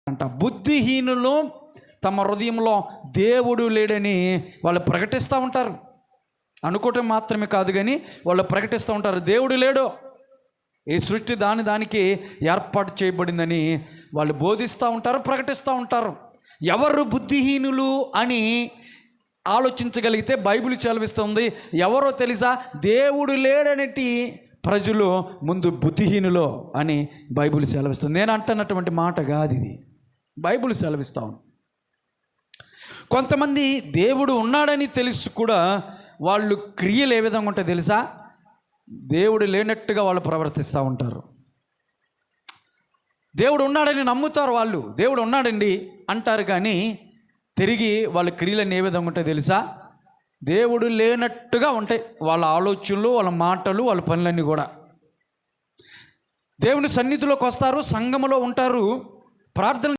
అంట. బుద్ధిహీనులు తమ హృదయంలో దేవుడు లేడని వాళ్ళు ప్రకటిస్తూ ఉంటారు. అనుకోవటం మాత్రమే కాదు కానీ వాళ్ళు ప్రకటిస్తూ ఉంటారు, దేవుడు లేడు, ఈ సృష్టి దానికి ఏర్పాటు చేయబడిందని వాళ్ళు బోధిస్తూ ఉంటారు, ప్రకటిస్తూ ఉంటారు. ఎవరు బుద్ధిహీనులు అని ఆలోచించగలిగితే బైబిల్ చదివిస్తుంది. ఎవరో తెలుసా? దేవుడు లేడనేటి ప్రజలు ముందు బుద్ధిహీనులు అని బైబిల్ సెలవిస్తుంది. నేను అంటున్నటువంటి మాట కాదు ఇది, బైబిల్ సెలవిస్తాను. కొంతమంది దేవుడు ఉన్నాడని తెలుసు కూడా వాళ్ళు క్రియలు ఏ విధంగా ఉంటాయో తెలుసా? దేవుడు లేనట్టుగా వాళ్ళు ప్రవర్తిస్తూ ఉంటారు. దేవుడు ఉన్నాడని నమ్ముతారు, వాళ్ళు దేవుడు ఉన్నాడండి అంటారు, కానీ తిరిగి వాళ్ళ క్రియలన్నీ ఏ విధంగా ఉంటాయో తెలుసా? దేవుడు లేనట్టుగా ఉంటాయి వాళ్ళ ఆలోచనలు, వాళ్ళ మాటలు, వాళ్ళ పనులన్నీ కూడా. దేవుని సన్నిధిలోకి వస్తారు, సంఘములో ఉంటారు, ప్రార్థన